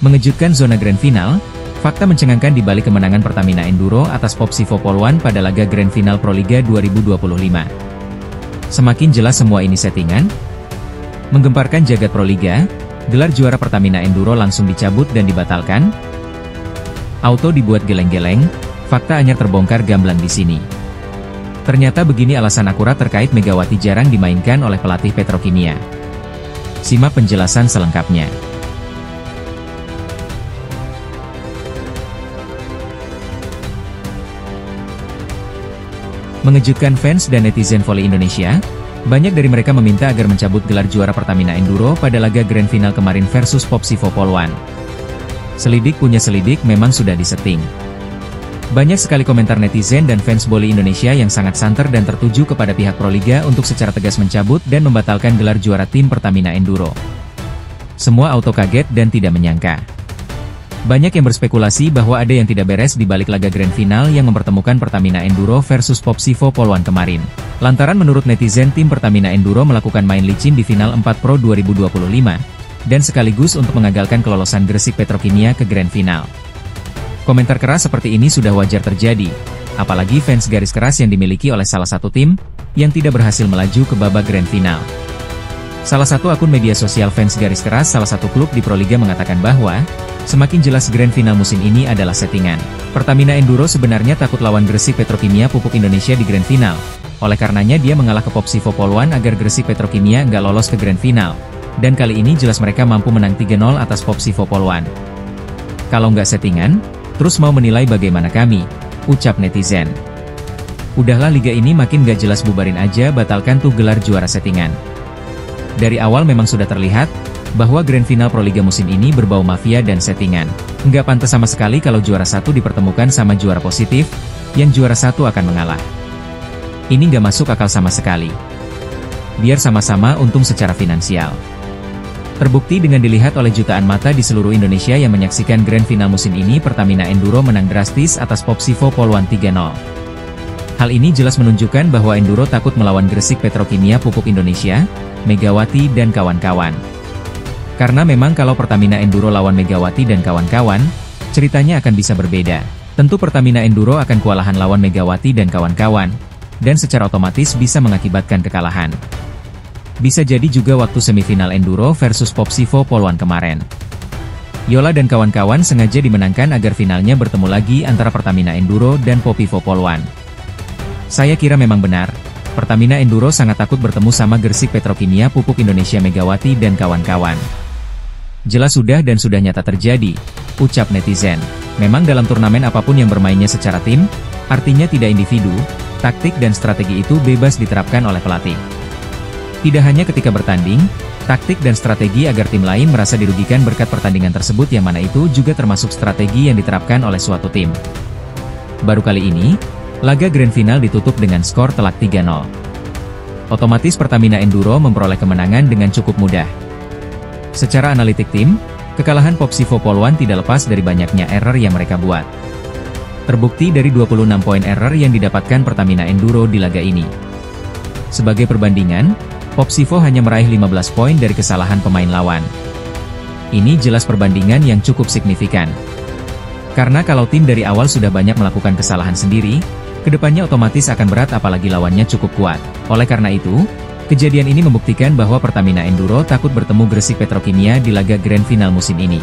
Mengejutkan zona Grand Final, fakta mencengangkan di balik kemenangan Pertamina Enduro atas Popsivo Poluan pada laga Grand Final Proliga 2025. Semakin jelas semua ini settingan? Menggemparkan jagat Proliga, gelar juara Pertamina Enduro langsung dicabut dan dibatalkan? Auto dibuat geleng-geleng, fakta anyar terbongkar gamblang di sini. Ternyata begini alasan akurat terkait Megawati jarang dimainkan oleh pelatih Petrokimia. Simak penjelasan selengkapnya. Mengejutkan fans dan netizen voli Indonesia, banyak dari mereka meminta agar mencabut gelar juara Pertamina Enduro pada laga Grand Final kemarin versus Popsivo Poluan. Selidik punya selidik memang sudah disetting. Banyak sekali komentar netizen dan fans voli Indonesia yang sangat santer dan tertuju kepada pihak Proliga untuk secara tegas mencabut dan membatalkan gelar juara tim Pertamina Enduro. Semua auto kaget dan tidak menyangka. Banyak yang berspekulasi bahwa ada yang tidak beres di balik laga Grand Final yang mempertemukan Pertamina Enduro versus Popsivo Poluan kemarin. Lantaran menurut netizen tim Pertamina Enduro melakukan main licin di Final 4 Pro 2025, dan sekaligus untuk mengagalkan kelolosan Gresik Petrokimia ke Grand Final. Komentar keras seperti ini sudah wajar terjadi, apalagi fans garis keras yang dimiliki oleh salah satu tim, yang tidak berhasil melaju ke babak Grand Final. Salah satu akun media sosial fans garis keras salah satu klub di Proliga mengatakan bahwa, semakin jelas Grand Final musim ini adalah settingan. Pertamina Enduro sebenarnya takut lawan Gresik Petrokimia Pupuk Indonesia di Grand Final. Oleh karenanya dia mengalah ke Popsivo Poluan agar Gresik Petrokimia nggak lolos ke Grand Final. Dan kali ini jelas mereka mampu menang 3-0 atas Popsivo Poluan. Kalau nggak settingan, terus mau menilai bagaimana kami? Ucap netizen. Udahlah liga ini makin nggak jelas, bubarin aja, batalkan tuh gelar juara settingan. Dari awal memang sudah terlihat, bahwa Grand Final Proliga musim ini berbau mafia dan settingan. Nggak pantas sama sekali kalau juara satu dipertemukan sama juara positif, yang juara satu akan mengalah. Ini nggak masuk akal sama sekali. Biar sama-sama untung secara finansial. Terbukti dengan dilihat oleh jutaan mata di seluruh Indonesia yang menyaksikan Grand Final musim ini, Pertamina Enduro menang drastis atas Popsivo Poluan 3-0. Hal ini jelas menunjukkan bahwa Enduro takut melawan Gresik Petrokimia Pupuk Indonesia, Megawati dan kawan-kawan. Karena memang kalau Pertamina Enduro lawan Megawati dan kawan-kawan, ceritanya akan bisa berbeda. Tentu Pertamina Enduro akan kewalahan lawan Megawati dan kawan-kawan, dan secara otomatis bisa mengakibatkan kekalahan. Bisa jadi juga waktu semifinal Enduro versus Popsivo Poluan kemarin. Yola dan kawan-kawan sengaja dimenangkan agar finalnya bertemu lagi antara Pertamina Enduro dan Popsivo Poluan. Saya kira memang benar, Pertamina Enduro sangat takut bertemu sama Gresik Petrokimia Pupuk Indonesia Megawati dan kawan-kawan. Jelas sudah dan sudah nyata terjadi, ucap netizen. Memang dalam turnamen apapun yang bermainnya secara tim, artinya tidak individu, taktik dan strategi itu bebas diterapkan oleh pelatih. Tidak hanya ketika bertanding, taktik dan strategi agar tim lain merasa dirugikan berkat pertandingan tersebut, yang mana itu juga termasuk strategi yang diterapkan oleh suatu tim. Baru kali ini, laga Grand Final ditutup dengan skor telak 3-0. Otomatis Pertamina Enduro memperoleh kemenangan dengan cukup mudah. Secara analitik tim, kekalahan Popsivo Poluan tidak lepas dari banyaknya error yang mereka buat. Terbukti dari 26 poin error yang didapatkan Pertamina Enduro di laga ini. Sebagai perbandingan, Popsivo hanya meraih 15 poin dari kesalahan pemain lawan. Ini jelas perbandingan yang cukup signifikan. Karena kalau tim dari awal sudah banyak melakukan kesalahan sendiri, kedepannya otomatis akan berat apalagi lawannya cukup kuat. Oleh karena itu, kejadian ini membuktikan bahwa Pertamina Enduro takut bertemu Gresik Petrokimia di laga Grand Final musim ini.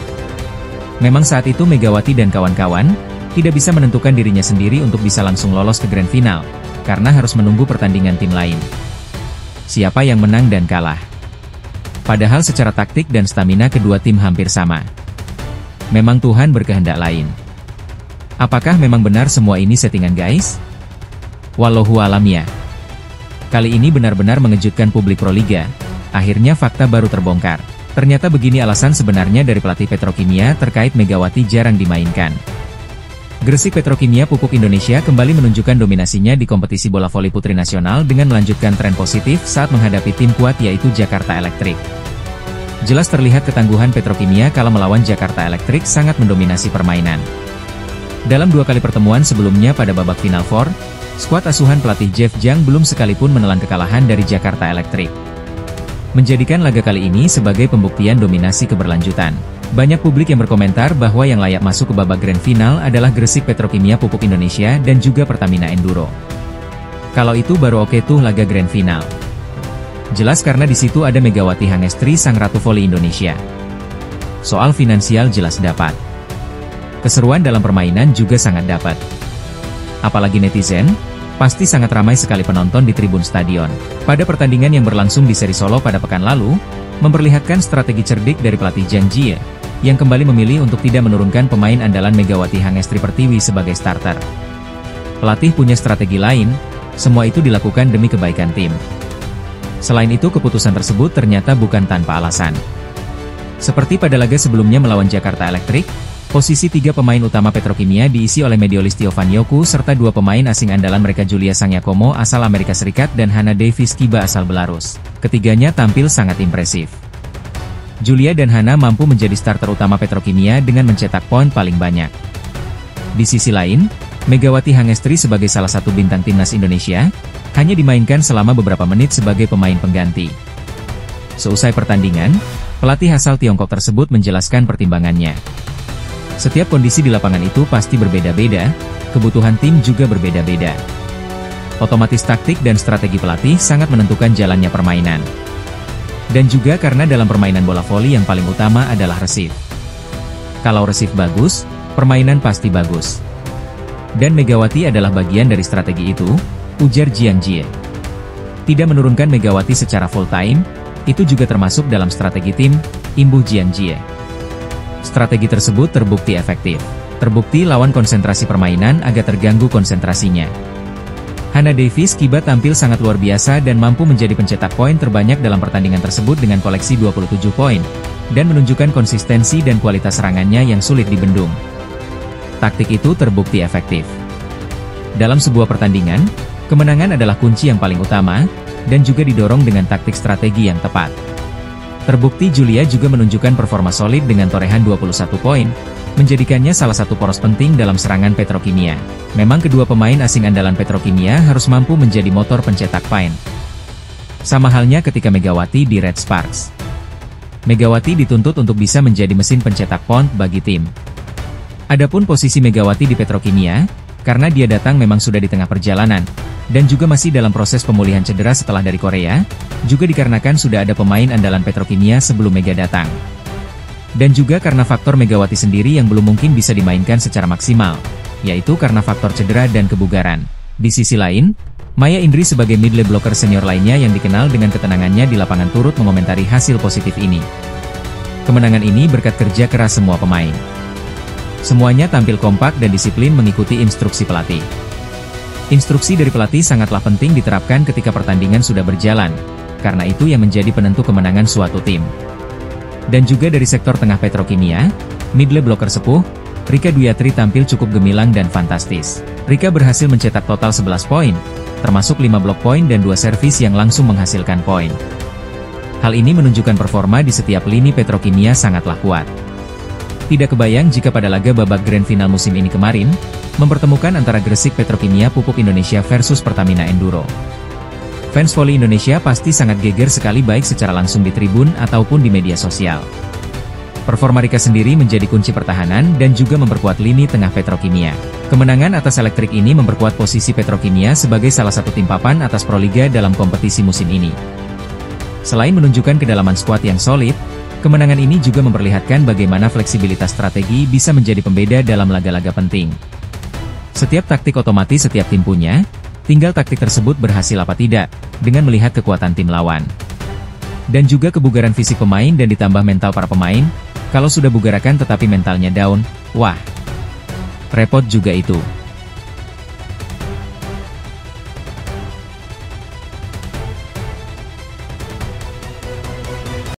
Memang saat itu Megawati dan kawan-kawan tidak bisa menentukan dirinya sendiri untuk bisa langsung lolos ke Grand Final, karena harus menunggu pertandingan tim lain. Siapa yang menang dan kalah? Padahal secara taktik dan stamina kedua tim hampir sama. Memang Tuhan berkehendak lain. Apakah memang benar semua ini settingan guys? Wallahu alam ya. Kali ini benar-benar mengejutkan publik Proliga. Akhirnya fakta baru terbongkar. Ternyata begini alasan sebenarnya dari pelatih Petrokimia terkait Megawati jarang dimainkan. Gresik Petrokimia Pupuk Indonesia kembali menunjukkan dominasinya di kompetisi bola voli putri nasional dengan melanjutkan tren positif saat menghadapi tim kuat yaitu Jakarta Electric. Jelas terlihat ketangguhan Petrokimia kala melawan Jakarta Electric sangat mendominasi permainan. Dalam 2 kali pertemuan sebelumnya pada babak Final Four, skuad asuhan pelatih Jeff Jang belum sekalipun menelan kekalahan dari Jakarta Electric. Menjadikan laga kali ini sebagai pembuktian dominasi keberlanjutan. Banyak publik yang berkomentar bahwa yang layak masuk ke babak grand final adalah Gresik Petrokimia Pupuk Indonesia dan juga Pertamina Enduro. Kalau itu baru oke tuh laga grand final. Jelas karena di situ ada Megawati Hangestri sang ratu voli Indonesia. Soal finansial jelas dapat. Keseruan dalam permainan juga sangat dapat. Apalagi netizen, pasti sangat ramai sekali penonton di tribun stadion. Pada pertandingan yang berlangsung di Seri Solo pada pekan lalu, memperlihatkan strategi cerdik dari pelatih Zhang Jie, yang kembali memilih untuk tidak menurunkan pemain andalan Megawati Hangestri Pertiwi sebagai starter. Pelatih punya strategi lain, semua itu dilakukan demi kebaikan tim. Selain itu keputusan tersebut ternyata bukan tanpa alasan. Seperti pada laga sebelumnya melawan Jakarta Electric, posisi 3 pemain utama Petrokimia diisi oleh Mediolis Tiovanyoku serta 2 pemain asing andalan mereka Julia Sangyakomo asal Amerika Serikat dan Hannah Davis Kiba asal Belarus. Ketiganya tampil sangat impresif. Julia dan Hannah mampu menjadi starter utama Petrokimia dengan mencetak poin paling banyak. Di sisi lain, Megawati Hangestri sebagai salah satu bintang timnas Indonesia, hanya dimainkan selama beberapa menit sebagai pemain pengganti. Seusai pertandingan, pelatih asal Tiongkok tersebut menjelaskan pertimbangannya. Setiap kondisi di lapangan itu pasti berbeda-beda, kebutuhan tim juga berbeda-beda. Otomatis taktik dan strategi pelatih sangat menentukan jalannya permainan. Dan juga karena dalam permainan bola voli yang paling utama adalah resif. Kalau resif bagus, permainan pasti bagus. Dan Megawati adalah bagian dari strategi itu, ujar Zhang Jie. Tidak menurunkan Megawati secara full time, itu juga termasuk dalam strategi tim, imbuh Zhang Jie. Strategi tersebut terbukti efektif. Terbukti lawan konsentrasi permainan agak terganggu konsentrasinya. Hannah Davis Kiba tampil sangat luar biasa dan mampu menjadi pencetak poin terbanyak dalam pertandingan tersebut dengan koleksi 27 poin, dan menunjukkan konsistensi dan kualitas serangannya yang sulit dibendung. Taktik itu terbukti efektif. Dalam sebuah pertandingan, kemenangan adalah kunci yang paling utama, dan juga didorong dengan taktik strategi yang tepat. Terbukti Julia juga menunjukkan performa solid dengan torehan 21 poin, menjadikannya salah satu poros penting dalam serangan Petrokimia. Memang kedua pemain asing andalan Petrokimia harus mampu menjadi motor pencetak poin. Sama halnya ketika Megawati di Red Sparks. Megawati dituntut untuk bisa menjadi mesin pencetak poin bagi tim. Adapun posisi Megawati di Petrokimia, karena dia datang memang sudah di tengah perjalanan, dan juga masih dalam proses pemulihan cedera setelah dari Korea, juga dikarenakan sudah ada pemain andalan Petrokimia sebelum Mega datang. Dan juga karena faktor Megawati sendiri yang belum mungkin bisa dimainkan secara maksimal, yaitu karena faktor cedera dan kebugaran. Di sisi lain, Maya Indri sebagai middle blocker senior lainnya yang dikenal dengan ketenangannya di lapangan turut mengomentari hasil positif ini. Kemenangan ini berkat kerja keras semua pemain. Semuanya tampil kompak dan disiplin mengikuti instruksi pelatih. Instruksi dari pelatih sangatlah penting diterapkan ketika pertandingan sudah berjalan, karena itu yang menjadi penentu kemenangan suatu tim. Dan juga dari sektor tengah Petrokimia, middle blocker sepuh, Rika Duyatri tampil cukup gemilang dan fantastis. Rika berhasil mencetak total 11 poin, termasuk 5 blok poin dan 2 servis yang langsung menghasilkan poin. Hal ini menunjukkan performa di setiap lini Petrokimia sangatlah kuat. Tidak kebayang jika pada laga babak grand final musim ini kemarin, mempertemukan antara Gresik Petrokimia Pupuk Indonesia versus Pertamina Enduro. Fans voli Indonesia pasti sangat geger sekali baik secara langsung di tribun ataupun di media sosial. Performa Rika sendiri menjadi kunci pertahanan dan juga memperkuat lini tengah Petrokimia. Kemenangan atas Elektrik ini memperkuat posisi Petrokimia sebagai salah satu tim papan atas Proliga dalam kompetisi musim ini. Selain menunjukkan kedalaman skuad yang solid, kemenangan ini juga memperlihatkan bagaimana fleksibilitas strategi bisa menjadi pembeda dalam laga-laga penting. Setiap taktik otomatis setiap tim punya, tinggal taktik tersebut berhasil apa tidak, dengan melihat kekuatan tim lawan. Dan juga kebugaran fisik pemain dan ditambah mental para pemain, kalau sudah bugarakan tetapi mentalnya down, wah, repot juga itu.